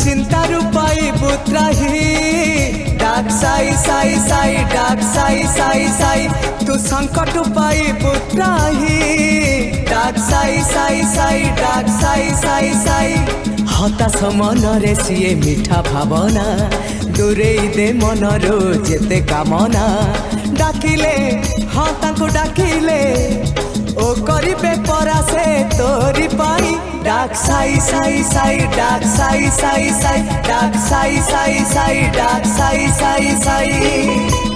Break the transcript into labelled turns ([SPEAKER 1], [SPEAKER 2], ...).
[SPEAKER 1] चिंतारु पाइबु त्राही डाक साई साई साई डाक साई साई साई तू संकट पाइबु त्राही डाक साई साई साई डाक साई साई साई हताश मनरे सीए मिठा भावना दूरे दे मनरो जेते कामना डाकिले हाँ तांको डाकिले ओ करिबे परा से तोरी पाई डाक साई साई साई डाक साई साई साई डाक साई साई साई डाक साई साई साई।